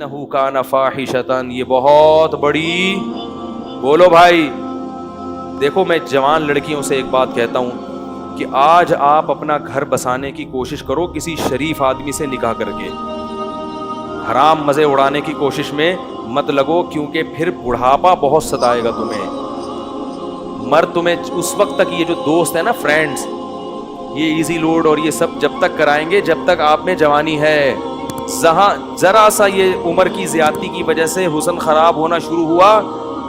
انہو کان فاحشۃ، یہ بہت بڑی، بولو بھائی، دیکھو میں جوان لڑکیوں سے ایک بات کہتا ہوں کہ آج آپ اپنا گھر بسانے کی کوشش کرو کسی شریف آدمی سے نکاح کر کے، حرام مزے اڑانے کی کوشش میں مت لگو، کیونکہ پھر بڑھاپا بہت ستائے گا تمہیں. مرد تمہیں اس وقت تک، یہ جو دوست ہے نا فرینڈز، یہ ایزی لوڈ اور یہ سب جب تک کرائیں گے جب تک آپ میں جوانی ہے. ذرا سا یہ عمر کی زیادتی کی وجہ سے حسن خراب ہونا شروع ہوا،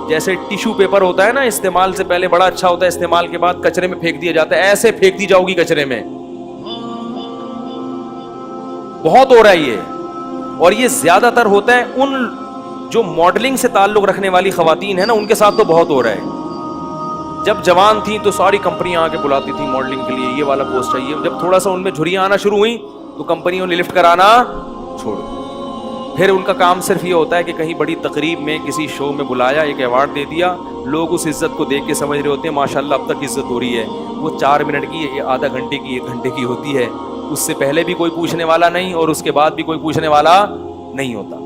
جیسے ٹیشو پیپر ہوتا ہے نا، استعمال سے پہلے بڑا اچھا ہوتا ہے، استعمال کے بعد کچرے میں پھینک دیا جاتا ہے، ایسے پھینک دی جاؤ گی کچرے میں. بہت ہو رہا ہے یہ، اور یہ زیادہ تر ہوتا ہے ان جو ماڈلنگ سے تعلق رکھنے والی خواتین ہیں نا، ان کے ساتھ تو بہت ہو رہا ہے. جب جوان تھیں تو ساری کمپنیاں آ کے بلاتی تھیں ماڈلنگ کے لیے، یہ والا پوسٹ چاہیے. جب تھوڑا سا ان میں جھریاں آنا شروع ہوئیں تو کمپنیوں نے لفٹ کرانا چھوڑو. پھر ان کا کام صرف یہ ہوتا ہے کہ کہیں بڑی تقریب میں کسی شو میں بلایا، ایک ایوارڈ دے دیا، لوگ اس عزت کو دیکھ کے سمجھ رہے ہوتے ہیں ماشاءاللہ اب تک عزت ہو رہی ہے. وہ 4 منٹ کی، آدھا گھنٹے کی، 1 گھنٹے کی ہوتی ہے، اس سے پہلے بھی کوئی پوچھنے والا نہیں اور اس کے بعد بھی کوئی پوچھنے والا نہیں ہوتا.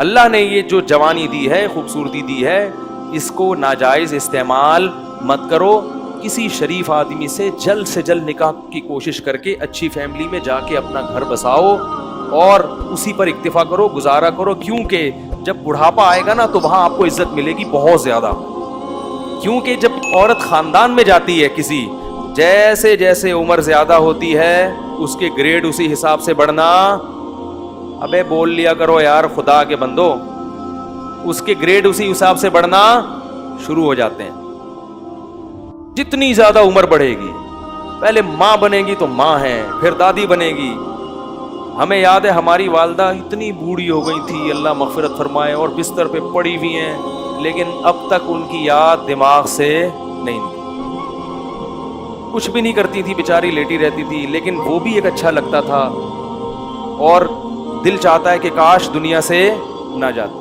اللہ نے یہ جو جوانی دی ہے، خوبصورتی دی ہے، اس کو ناجائز استعمال مت کرو. کسی شریف آدمی سے جلد نکاح کی کوشش کر کے اچھی فیملی میں جا کے اپنا گھر بساؤ اور اسی پر اکتفا کرو، گزارا کرو. کیونکہ جب بڑھاپا آئے گا نا تو وہاں آپ کو عزت ملے گی بہت زیادہ. کیونکہ جب عورت خاندان میں جاتی ہے کسی، جیسے جیسے عمر زیادہ ہوتی ہے اس کے گریڈ اسی حساب سے بڑھنا. ابے بول لیا کرو یار خدا کے بندو، اس کے گریڈ اسی حساب سے بڑھنا شروع ہو جاتے ہیں. جتنی زیادہ عمر بڑھے گی، پہلے ماں بنے گی تو ماں ہے، پھر دادی بنے گی. ہمیں یاد ہے ہماری والدہ اتنی بوڑھی ہو گئی تھی، اللہ مغفرت فرمائے، اور بستر پہ پڑی ہوئی ہیں، لیکن اب تک ان کی یاد دماغ سے نہیں نکلی. کچھ بھی نہیں کرتی تھی بیچاری، لیٹی رہتی تھی، لیکن وہ بھی ایک اچھا لگتا تھا اور دل چاہتا ہے کہ کاش دنیا سے نہ جاتی.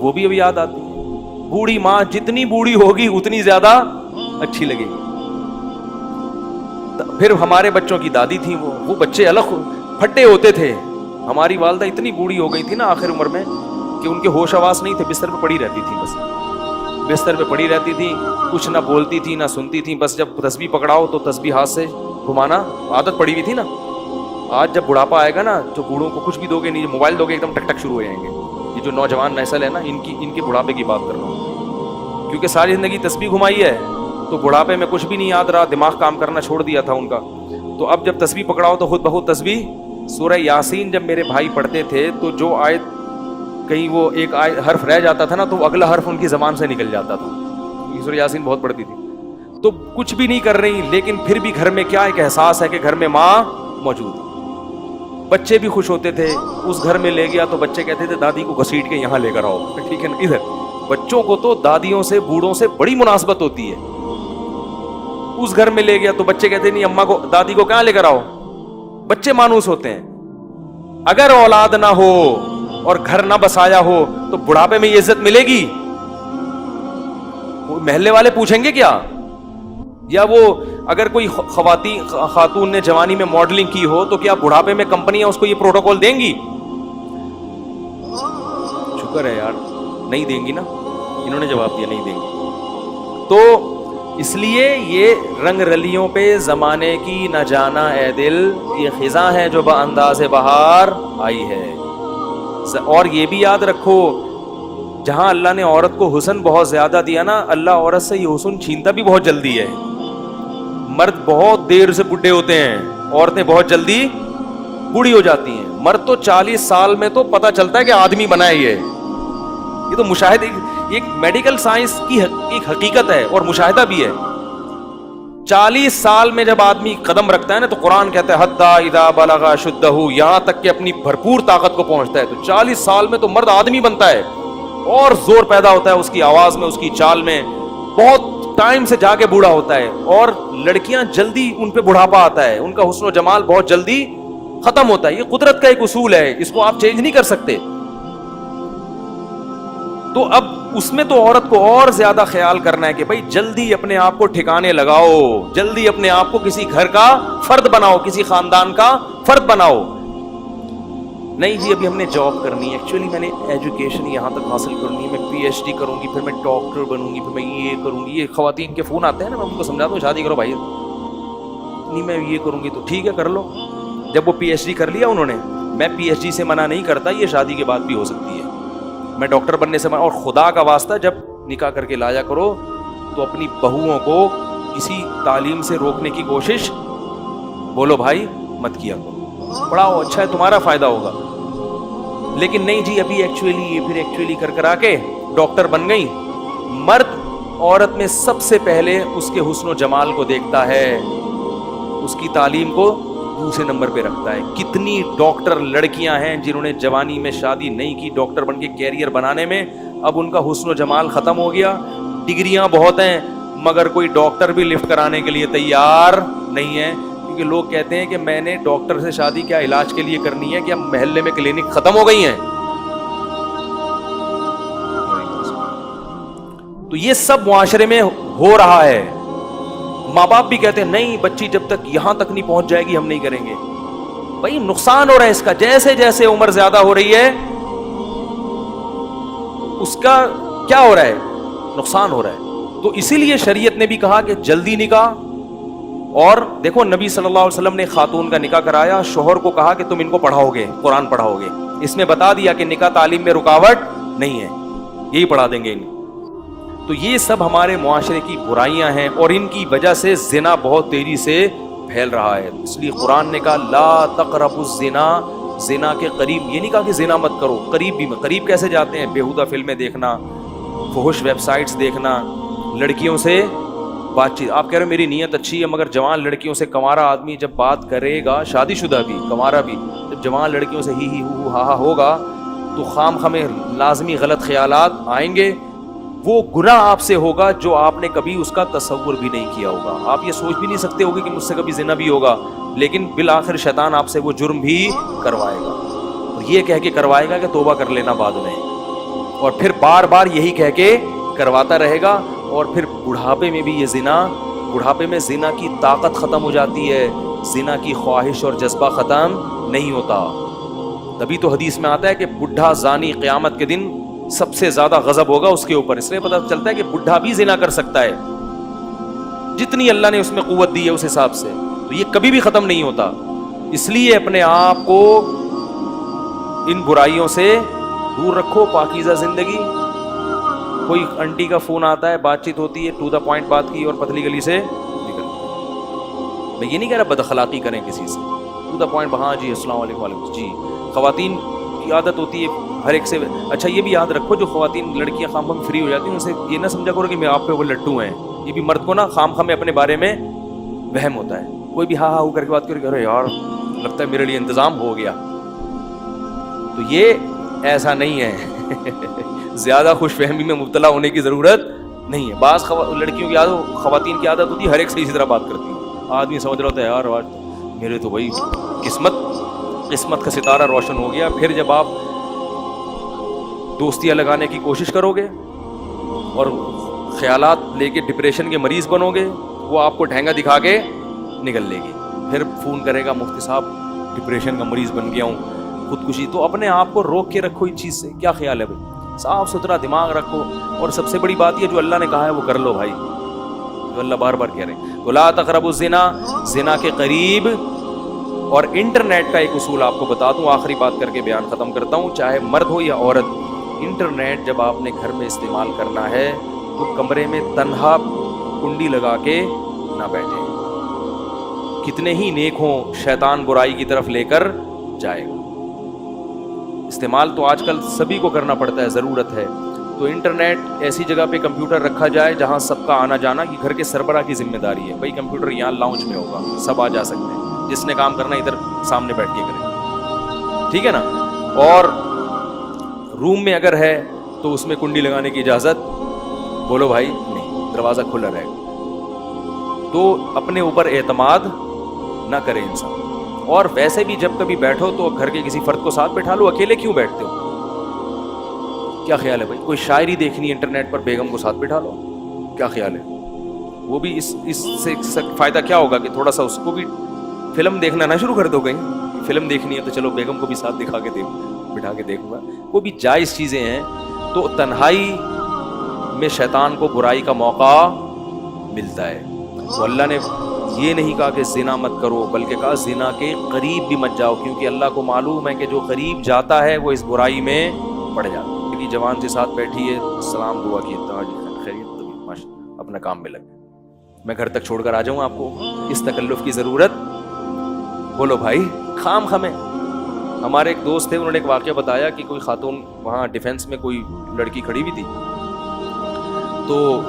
وہ بھی اب یاد آتی ہے. بوڑھی ماں جتنی بوڑھی ہوگی اتنی زیادہ اچھی لگے گی. پھر ہمارے بچوں کی دادی تھی، وہ بچے الگ پھٹے ہوتے تھے. ہماری والدہ اتنی بوڑھی ہو گئی تھی نا آخر عمر میں کہ ان کے ہوش آواز نہیں تھے، بستر پہ پڑی رہتی تھی، بس بستر پہ پڑی رہتی تھی، کچھ نہ بولتی تھی نہ سنتی تھی. بس جب تسبیح پکڑاؤ تو تسبیح ہاتھ سے گھمانا، عادت پڑی ہوئی تھی نا. آج جب بڑھاپا آئے گا نا تو بوڑھوں کو کچھ بھی دو گے نہیں، موبائل دو گے ایک دم ٹک ٹک شروع ہو جائیں گے. یہ جو نوجوان نسل ہے نا، ان کے بڑھاپے کی بات کر رہا ہوں، کیونکہ ساری زندگی تسبیح گھمائی ہے تو بڑھاپے میں کچھ بھی نہیں یاد رہا، دماغ کام کرنا چھوڑ دیا تھا ان کا. تو اب جب تسبیح پکڑاؤ تو خود بخود تسبیح. سورہ یاسین جب میرے بھائی پڑھتے تھے تو جو آیت کہیں وہ ایک حرف رہ جاتا تھا نا تو اگلا حرف ان کی زبان سے نکل جاتا تھا. سورہ یاسین بہت پڑھتی تھی. تو کچھ بھی نہیں کر رہی، لیکن پھر بھی گھر میں کیا ایک احساس ہے کہ گھر میں ماں موجود ہے. بچے بھی خوش ہوتے تھے. اس گھر میں لے گیا تو بچے کہتے تھے دادی کو گھسیٹ کے یہاں لے کر آؤ، ٹھیک ہے نا. ادھر بچوں کو تو دادیوں سے، بوڑھوں سے بڑی مناسبت ہوتی ہے. اس گھر میں لے گیا تو بچے کہتے نہیں اماں کو، دادی کو کہاں لے کر آؤ. بچے مانوس ہوتے ہیں. اگر اولاد نہ ہو اور گھر نہ بسایا ہو تو بڑھاپے میں یہ عزت ملے گی؟ محلے والے پوچھیں گے کیا؟ یا وہ اگر کوئی خاتون نے جوانی میں ماڈلنگ کی ہو تو کیا بڑھاپے میں کمپنیاں اس کو یہ پروٹوکول دیں گی؟ شکر ہے یار نہیں دیں گی نا، انہوں نے جواب دیا نہیں دیں گی. تو اس لیے یہ رنگ رلیوں پہ زمانے کی نہ جانا اے دل، یہ خزاں ہے جو بانداز بہار آئی ہے. اور یہ بھی یاد رکھو، جہاں اللہ نے عورت کو حسن بہت زیادہ دیا نا، اللہ عورت سے یہ حسن چھینتا بھی بہت جلدی ہے. مرد بہت دیر سے بڈھے ہوتے ہیں، عورتیں بہت جلدی بوڑھی ہو جاتی ہیں. مرد تو 40 سال میں تو پتہ چلتا ہے کہ آدمی بنا ہے. یہ تو مشاہدے، ایک میڈیکل سائنس کی ایک حقیقت ہے اور مشاہدہ بھی ہے. 40 سال میں جب آدمی قدم رکھتا ہے نا تو قرآن کہتا ہے حتی اذا بلغ اشدہ، یہاں تک کہ اپنی بھرپور طاقت کو پہنچتا ہے. تو 40 سال میں تو مرد آدمی بنتا ہے اور زور پیدا ہوتا ہے اس کی آواز میں، اس کی چال میں. بہت ٹائم سے جا کے بوڑھا ہوتا ہے. اور لڑکیاں جلدی ان پہ بڑھاپا آتا ہے، ان کا حسن و جمال بہت جلدی ختم ہوتا ہے. یہ قدرت کا ایک اصول ہے، اس کو آپ چینج نہیں کر سکتے. تو اب اس میں تو عورت کو اور زیادہ خیال کرنا ہے کہ بھائی جلدی اپنے آپ کو ٹھکانے لگاؤ، جلدی اپنے آپ کو کسی گھر کا فرد بناؤ، کسی خاندان کا فرد بناؤ. نہیں جی ابھی ہم نے جاب کرنی ہے, ایکچولی میں نے ایجوکیشن یہاں تک حاصل کرنی ہے, میں پی ایچ ڈی کروں گی, پھر میں ڈاکٹر بنوں گی, پھر میں یہ کروں گی. یہ خواتین کے فون آتے ہیں نا, میں ان کو سمجھاتا ہوں شادی کرو بھائی, نہیں میں یہ کروں گی, تو ٹھیک ہے کر لو. جب وہ پی ایچ ڈی کر لیا انہوں نے, میں پی ایچ ڈی سے منع نہیں کرتا, یہ شادی کے بعد بھی ہو سکتی ہے, میں ڈاکٹر بننے سے منع. اور خدا کا واسطہ جب نکاح کر کے لایا کرو تو اپنی بہوؤں کو کسی تعلیم سے روکنے کی کوشش بولو بھائی مت کیا کرو, پڑھاؤ اچھا ہے تمہارا فائدہ ہوگا. لیکن نہیں جی ابھی ایکچولی کر کر آ کے ڈاکٹر بن گئی. مرد عورت میں سب سے پہلے اس کے حسن و جمال کو دیکھتا ہے, اس کی تعلیم کو دوسرے نمبر پہ رکھتا ہے. کتنی ڈاکٹر لڑکیاں ہیں جنہوں نے جوانی میں شادی نہیں کی, ڈاکٹر بن کے کیریئر بنانے میں, اب ان کا حسن و جمال ختم ہو گیا. ڈگریاں بہت ہیں مگر کوئی ڈاکٹر بھی لفٹ کرانے کے لیے تیار نہیں ہے, کیونکہ لوگ کہتے ہیں کہ میں نے ڈاکٹر سے شادی کیا علاج کے لیے کرنی ہے, کیا محلے میں کلینک ختم ہو گئی ہیں. تو یہ سب معاشرے میں ہو رہا ہے. ماں باپ بھی کہتے ہیں نہیں بچی جب تک یہاں تک نہیں پہنچ جائے گی ہم نہیں کریں گے. بھائی نقصان ہو رہا ہے اس کا, جیسے جیسے عمر زیادہ ہو رہی ہے اس کا کیا ہو رہا ہے, نقصان ہو رہا ہے. تو اسی لیے شریعت نے بھی کہا کہ جلدی نکاح. اور دیکھو نبی صلی اللہ علیہ وسلم نے خاتون کا نکاح کرایا, شوہر کو کہا کہ تم ان کو پڑھاؤ گے, قرآن پڑھاؤ گے. اس میں بتا دیا کہ نکاح تعلیم میں رکاوٹ نہیں ہے, یہی پڑھا دیں گے ان. تو یہ سب ہمارے معاشرے کی برائیاں ہیں اور ان کی وجہ سے زنا بہت تیزی سے پھیل رہا ہے. اس لیے قرآن نے کہا لا تقربوا الزنا, زنا کے قریب, یہ نہیں کہا کہ زنا مت کرو, قریب بھی. قریب کیسے جاتے ہیں, بیہودہ فلمیں دیکھنا, فحش ویب سائٹس دیکھنا, لڑکیوں سے بات چیت. آپ کہہ رہے ہو میری نیت اچھی ہے, مگر جوان لڑکیوں سے کنوارا آدمی جب بات کرے گا, شادی شدہ بھی کنوارا بھی, جب جوان لڑکیوں سے ہی ہو ہا ہوگا تو خام خامے لازمی غلط خیالات آئیں گے. وہ گناہ آپ سے ہوگا جو آپ نے کبھی اس کا تصور بھی نہیں کیا ہوگا. آپ یہ سوچ بھی نہیں سکتے ہوگے کہ مجھ سے کبھی زنا بھی ہوگا, لیکن بالآخر شیطان آپ سے وہ جرم بھی کروائے گا. اور یہ کہہ کے کروائے گا کہ توبہ کر لینا بعد میں, اور پھر بار بار یہی کہہ کے کرواتا رہے گا. اور پھر بڑھاپے میں بھی یہ زنا, بڑھاپے میں زنا کی طاقت ختم ہو جاتی ہے, زنا کی خواہش اور جذبہ ختم نہیں ہوتا. تبھی تو حدیث میں آتا ہے کہ بڈھا زانی قیامت کے دن سب سے زیادہ غضب ہوگا اس کے اوپر. اس لیے پتہ چلتا ہے کہ بڈھا بھی زنا کر سکتا ہے, جتنی اللہ نے اس میں قوت دی ہے اس حساب سے. تو یہ کبھی بھی ختم نہیں ہوتا. اس لیے اپنے آپ کو ان برائیوں سے دور رکھو, پاکیزہ زندگی. کوئی انٹی کا فون آتا ہے, بات چیت ہوتی ہے, ٹو دا پوائنٹ بات کی اور پتلی گلی سے نکل. میں یہ نہیں کہہ رہا بد اخلاقی کریں کسی سے, ٹو دا پوائنٹ. ہاں جی السلام علیکم, وعلیکم جی. خواتین کی عادت ہوتی ہے ہر ایک سے. اچھا یہ بھی یاد رکھو جو خواتین لڑکیاں خام خام فری ہو جاتی ہیں, ان سے یہ نہ سمجھا کرو کہ میں آپ پہ وہ لٹو ہیں. یہ بھی مرد کو نا خام خام اپنے بارے میں وہم ہوتا ہے. کوئی بھی ہاں ہاں کر کے بات کرے یار لگتا ہے میرے لیے انتظام ہو گیا. تو یہ ایسا نہیں ہے. زیادہ خوش فہمی میں مبتلا ہونے کی ضرورت نہیں ہے. بعض لڑکیوں کی عادت, خواتین کی عادت ہوتی ہے ہر ایک سے اسی طرح بات کرتی ہے. آدمی سمجھ رہا ہوتا ہے یار میرے تو بھائی قسمت کا ستارہ روشن ہو گیا. پھر جب آپ دوستیاں لگانے کی کوشش کرو گے اور خیالات لے کے ڈپریشن کے مریض بنو گے, وہ آپ کو ڈھینگا دکھا کے نکل لے گی. پھر فون کرے گا مفتی صاحب ڈپریشن کا مریض بن گیا ہوں, خودکشی. تو اپنے آپ کو روک کے رکھو اس چیز سے. کیا خیال ہے بھائی, صاف ستھرا دماغ رکھو. اور سب سے بڑی بات یہ جو اللہ نے کہا ہے وہ کر لو بھائی, جو اللہ بار بار کہہ رہے ہیں. تو لا تقربوا الزنا, زنا کے قریب. اور انٹرنیٹ کا ایک اصول آپ کو بتا دوں, آخری بات کر کے بیان ختم کرتا ہوں. چاہے مرد ہو یا عورت, انٹرنیٹ جب آپ نے گھر میں استعمال کرنا ہے تو کمرے میں تنہا کنڈی لگا کے نہ بیٹھیں. کتنے ہی نیک ہوں, شیطان برائی کی طرف لے کر جائے گا. استعمال تو آج کل سبھی کو کرنا پڑتا ہے, ضرورت ہے. تو انٹرنیٹ ایسی جگہ پہ کمپیوٹر رکھا جائے جہاں سب کا آنا جانا, یہ گھر کے سربراہ کی ذمہ داری ہے. بھائی کمپیوٹر یہاں لاؤنج میں ہوگا, سب آ جا سکتے ہیں, جس نے کام کرنا ادھر سامنے بیٹھ کے کرے, ٹھیک ہے نا. اور روم میں اگر ہے تو اس میں کنڈی لگانے کی اجازت بولو بھائی نہیں, دروازہ کھلا رہے گا. تو اپنے اوپر اعتماد نہ کرے انسان. اور ویسے بھی جب کبھی بیٹھو تو گھر کے کسی فرد کو ساتھ بیٹھا لو, اکیلے کیوں بیٹھتے ہو؟ کیا خیال ہے بھائی, کوئی شاعری دیکھنی ہے انٹرنیٹ پر, بیگم کو ساتھ بیٹھا لو. کیا خیال ہے, وہ بھی اس سے فائدہ کیا ہوگا کہ تھوڑا سا اس کو بھی فلم دیکھنا نہ شروع کر دو, کہیں فلم دیکھنی ہے تو چلو بیگم کو بھی ساتھ دکھا کے بٹھا کے دیکھوں گا. وہ بھی جائز چیزیں ہیں. تو تنہائی میں شیطان کو برائی کا موقع ملتا ہے. تو اللہ نے یہ نہیں کہا کہ زنا مت کرو، بلکہ کہا زنا کے قریب بھی مت جاؤ، کیونکہ اللہ کو معلوم ہے کہ جو قریب جاتا ہے وہ اس برائی میں پڑ جاتا ہے. کیونکہ جوان سے ساتھ بیٹھی ہے، سلام دعا کی، خیریت، اپنا کام میں لگ. میں گھر تک چھوڑ کر آ جاؤں آپ کو، اس تکلف کی ضرورت؟ بولو بھائی، خام خمیں. ہمارے ایک دوست تھے، انہوں نے ایک واقعہ بتایا کہ کوئی خاتون وہاں ڈیفینس میں کوئی لڑکی کھڑی ہوئی تھی، تو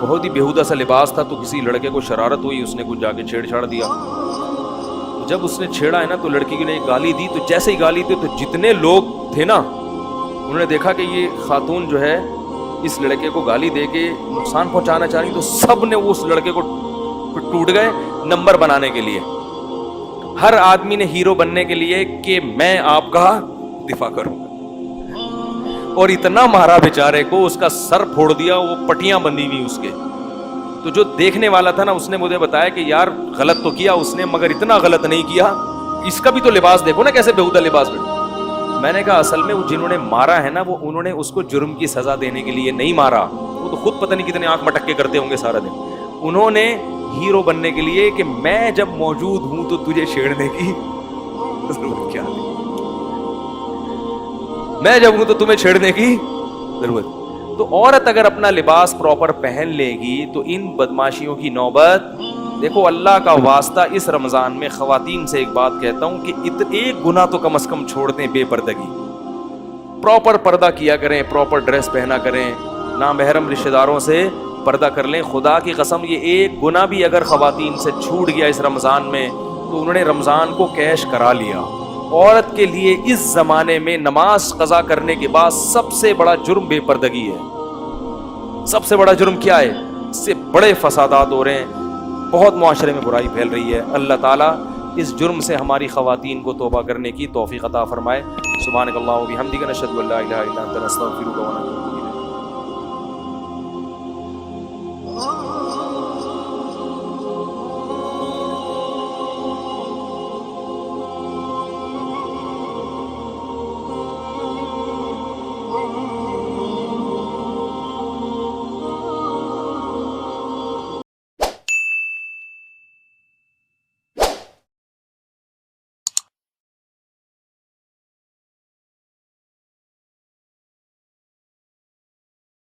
بہت ہی بیہودہ سا لباس تھا، تو کسی لڑکے کو شرارت ہوئی، اس نے کچھ جا کے چھیڑ چھاڑ دیا. جب اس نے چھیڑا ہے نا تو لڑکی نے گالی دی. تو جیسے ہی گالی دی تو جتنے لوگ تھے نا، انہوں نے دیکھا کہ یہ خاتون جو ہے اس لڑکے کو گالی دے کے نقصان پہنچانا چاہ رہی، تو سب نے اس لڑکے کو ٹوٹ گئے نمبر بنانے کے لیے. ہر آدمی نے ہیرو بننے کے لیے کہ میں آپ کا دفاع کروں گا. اور اتنا مارا بیچارے کو، اس کا سر پھوڑ دیا، وہ پٹیاں بندھی ہوئی اس کے. تو جو دیکھنے والا تھا نا، اس نے مجھے بتایا کہ یار غلط تو کیا اس نے، مگر اتنا غلط نہیں کیا، اس کا بھی تو لباس دیکھو نا کیسے بیہودہ لباس میں. میں نے کہا اصل میں وہ جنہوں نے مارا ہے نا، وہ انہوں نے اس کو جرم کی سزا دینے کے لیے نہیں مارا. وہ تو خود پتہ نہیں کتنے آنکھ مٹک کے کرتے ہوں گے سارا دن. انہوں نے ہیرو بننے کے لیے کہ میں جب موجود ہوں تو تجھے چھیڑنے کی ضرورت کیا ہے، میں جب ہوں تو تمہیں چھیڑنے کی ضرورت. تو عورت اگر اپنا لباس پراپر پہن لے گی تو ان بدماشیوں کی نوبت. دیکھو اللہ کا واسطہ، اس رمضان میں خواتین سے ایک بات کہتا ہوں کہ ایک گناہ تو کم از کم چھوڑ دیں، بے پردگی. پراپر پردہ کیا کریں، پراپر ڈریس پہنا کریں، نامحرم رشتہ داروں سے پردہ کر لیں. خدا کی قسم یہ ایک گناہ بھی اگر خواتین سے چھوٹ گیا اس رمضان میں تو انہوں نے رمضان کو کیش کرا لیا. عورت کے لیے اس زمانے میں نماز قضا کرنے کے بعد سب سے بڑا جرم بے پردگی ہے. سب سے بڑا جرم کیا ہے؟ اس سے بڑے فسادات ہو رہے ہیں، بہت معاشرے میں برائی پھیل رہی ہے. اللہ تعالیٰ اس جرم سے ہماری خواتین کو توبہ کرنے کی توفیق عطا فرمائے. سبحانک اللہم و بحمدک، نشہد ان لا الہ الا انت، نستغفرک و نتوب الیک.